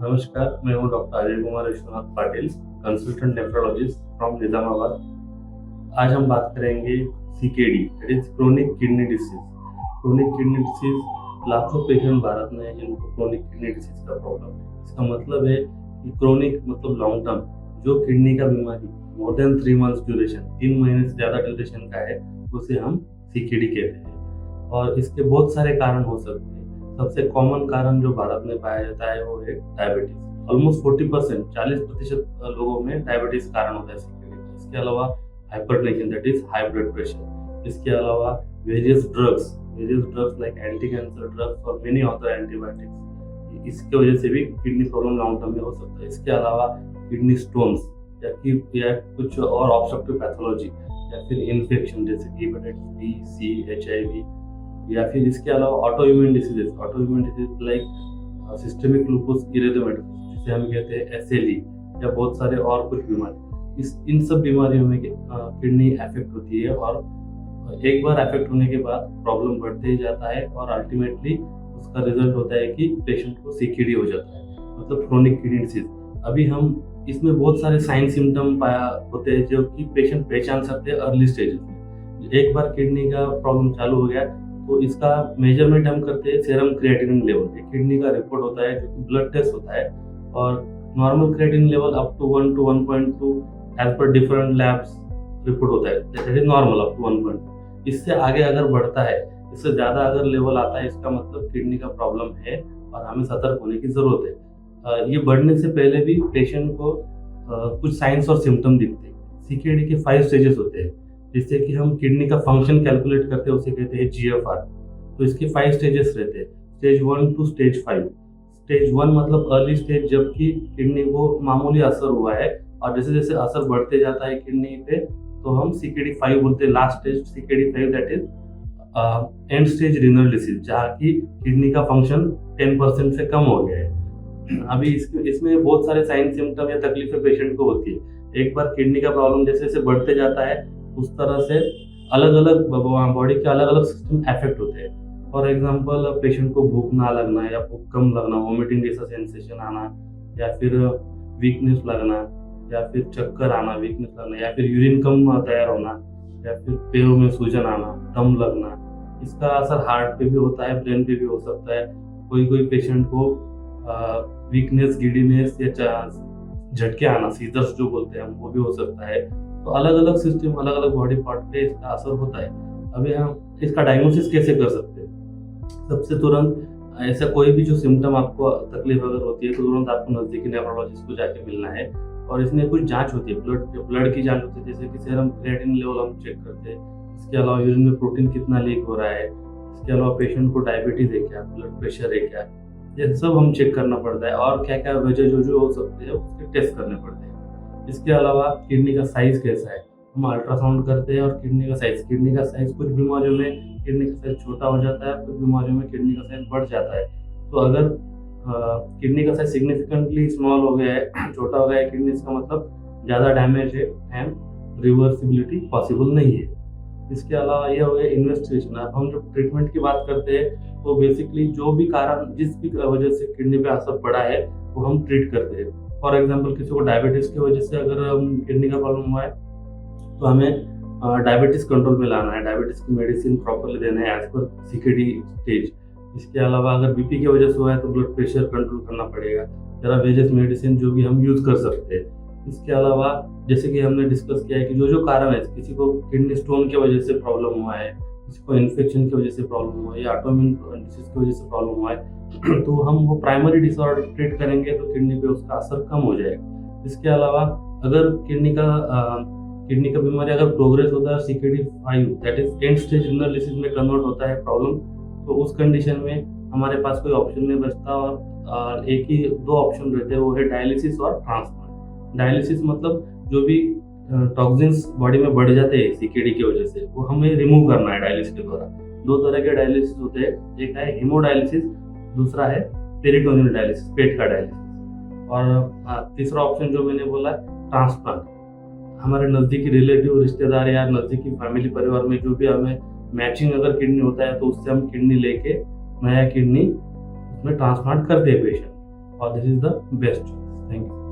नमस्कार, मैं हूँ doctor Ajay Kumar Vishwanath Patil, consultant nephrologist from Nizamabad. आज हम बात करेंगे CKD, that is chronic kidney disease. Chronic kidney disease लाखों पेशेंट भारत में हैं जिनको क्रोनिक किडनी डिसीज का प्रॉब्लम है। इसका मतलब है कि क्रोनिक मतलब लॉन्ग टर्म, जो किडनी का बीमारी मोर देन 3 मंथ्स ड्यूरेशन, 3 महीने से ज़्यादा ड्यूरेशन का है, उसे हम सीकेडी कहते हैं। और इसके बहुत सारे कारण हो सकते हैं। सबसे कॉमन कारण जो भारत में पाया जाता है वो है डायबिटीज। ऑलमोस्ट 40%, 40% लोगों में डायबिटीज कारण होता है सीकेडी का। इसके अलावा hypertension, that is high blood pressure. इसके अलावा various drugs like anti cancer drugs और मेनी अदर एंटीबायोटिक्स, इसकी वजह से भी किडनी प्रॉब्लम लॉन्ग टर्म में हो सकता है। इसके अलावा किडनी स्टोन्स या कुछ और ऑब्स्ट्रक्टिव पैथोलॉजी या फिर इन्फेक्शन जैसे कि हेपेटाइटिस बी, सी, HIV, या फिर इसके अलावा auto immune diseases like systemic lupus erythematosus, जिसे हम कहते हैं SLE, या बहुत सारे और कुछ बीमारी। इन सब बीमारियों में किडनी अफेक्ट होती है और एक बार अफेक्ट होने के बाद प्रॉब्लम बढ़ते ही जाता है और अल्टीमेटली उसका रिजल्ट होता है कि पेशेंट को सीकेडी हो जाता है, मतलब क्रोनिक किडनी डिसीज। अभी हम इसमें बहुत सारे साइन सिम्टम पाया होते हैं जो कि पेशेंट पहचान सकते हैं अर्ली स्टेजेस में। एक बार किडनी का प्रॉब्लम चालू हो गया तो इसका मेजरमेंट हम करते हैं सेरम क्रिएटिनिन लेवल। किडनी का रिपोर्ट होता है जो कि ब्लड टेस्ट होता है, और normal creatinine level up to 1 to 1.2 as per different labs report होता है, that is normal up to 1.2। इससे आगे अगर बढ़ता है, इससे ज़्यादा अगर लेवल आता है, इसका मतलब किडनी का प्रॉब्लम है और हमें सतर्क होने की ज़रूरत है। ये बढ़ने से पहले भी पेशेंट को कुछ साइंस और सिम्टम दिखते हैं। सीकेडी के 5 स्टेजेस होते हैं, जिससे कि हम किडनी का फंक्शन कैलकुलेट करते हैं, उसे कहते हैं GFR। तो इसके 5 स्टेजेस रहते हैं, स्टेज 1 to स्टेज 5। स्टेज 1 मतलब अर्ली स्टेज, जबकि किडनी को मामूली असर हुआ है, और जैसे जैसे असर बढ़ते जाता है किडनी पे तो हम सीकेडी 5 बोलते हैं। Last stage CKD 5 that is and stage renal disease, जहाँ की किडनी का फंक्शन 10% से कम हो गया है। अभी इसमें बहुत सारे साइन सिम्टम या तकलीफें पेशेंट को होती है। एक बार किडनी का प्रॉब्लम जैसे जैसे बढ़ते जाता है, उस तरह से अलग अलग बॉडी के अलग अलग सिस्टम अफेक्ट होते हैं। फॉर एग्जांपल, पेशेंट को भूख ना लगना या भूख कम लगना, वोमिटिंग जैसा सेंसेशन आना, या फिर वीकनेस लगना, या फिर चक्कर आना, वीकनेस लगना, या फिर यूरिन कम तैयार होना, या फिर पैरों में सूजन आना, दम लगना। इसका असर हार्ट पे भी होता है, ब्रेन पे भी हो सकता है। कोई पेशेंट को वीकनेस, गिडीनेस या झटके आना, सीजर्स जो बोलते हैं हम, वो भी हो सकता है। तो अलग अलग सिस्टम, अलग अलग बॉडी पार्ट पे इसका असर होता है। अभी हम इसका डायग्नोसिस कैसे कर सकते हैं? सबसे तुरंत ऐसा कोई भी जो सिम्टम आपको तकलीफ अगर होती है तो तुरंत आपको नज़दीकी नेफ्रोलॉजिस्ट को जाके मिलना है। और इसमें कुछ जांच होती है, ब्लड की जांच होती है, जैसे कि सेरम क्रिएटिनिन लेवल हम चेक करते हैं। इसके अलावा यूरिन में प्रोटीन कितना लीक हो रहा है। इसके अलावा पेशेंट को डायबिटीज है क्या, ब्लड प्रेशर है क्या, ये सब हम चेक करना पड़ता है। और क्या क्या वजह जो हो सकते हैं उसके टेस्ट करने पड़ते हैं। इसके अलावा किडनी का साइज कैसा है, हम अल्ट्रासाउंड करते हैं। और किडनी का साइज कुछ बीमारियों में किडनी का साइज छोटा हो जाता है, कुछ बीमारियों में किडनी का साइज बढ़ जाता है। तो अगर किडनी का साइज सिग्निफिकेंटली स्मॉल हो गया है, छोटा हो गया है किडनी, इसका मतलब ज़्यादा डैमेज है एंड रिवर्सिबिलिटी पॉसिबल नहीं है। इसके अलावा ये हो गया इन्वेस्टिगेशन। अब हम जब ट्रीटमेंट की बात करते हैं तो बेसिकली जो भी कारण, जिस भी वजह से किडनी पे असर पड़ा है, वो हम ट्रीट करते हैं। फॉर एग्जांपल, किसी को डायबिटीज़ की वजह से अगर किडनी का प्रॉब्लम हुआ है तो हमें डायबिटीज़ कंट्रोल में लाना है, डायबिटीज़ की मेडिसिन प्रॉपरली देना है एज पर सीकेडी स्टेज। इसके अलावा अगर बीपी की वजह से हुआ है तो ब्लड प्रेशर कंट्रोल करना पड़ेगा। जरा वेजेस मेडिसिन जो भी हम यूज़ कर सकते हैं। इसके अलावा जैसे कि हमने डिस्कस किया है कि जो कारण है, किसी को किडनी स्टोन की वजह से प्रॉब्लम हुआ है, किसी को इन्फेक्शन की वजह से प्रॉब्लम हुआ है, या ऑटोइम्यून डिसीज की वजह से प्रॉब्लम हुआ है, तो हम वो प्राइमरी डिसऑर्डर ट्रीट करेंगे तो किडनी पे उसका असर कम हो जाएगा। इसके अलावा अगर किडनी का बीमारी अगर प्रोग्रेस होता है CKD 5 that is and stage renal disease में कन्वर्ट होता है प्रॉब्लम, तो उस कंडीशन में हमारे पास कोई ऑप्शन नहीं बचता और एक ही 2 ऑप्शन रहते हैं, वो है डायलिसिस और ट्रांसप्लांट। डायलिसिस मतलब जो भी टॉक्सिन्स बॉडी में बढ़ जाते हैं सीकेडी की वजह से, वो हमें रिमूव करना है डायलिसिस के द्वारा। 2 तरह के डायलिसिस होते हैं, एक है हीमोडायलिसिस, दूसरा है पेरिटोनियल डायलिसिस, पेट का डायलिसिस। और तीसरा ऑप्शन जो मैंने बोला ट्रांसप्लांट। हमारे नज़दीकी रिलेटिव, रिश्तेदार या नज़दीकी फैमिली परिवार में जो भी हमें मैचिंग अगर किडनी होता है तो उससे हम किडनी लेके नया किडनी उसमें ट्रांसप्लांट करते हैं patient. or this is the best choice. Thank you.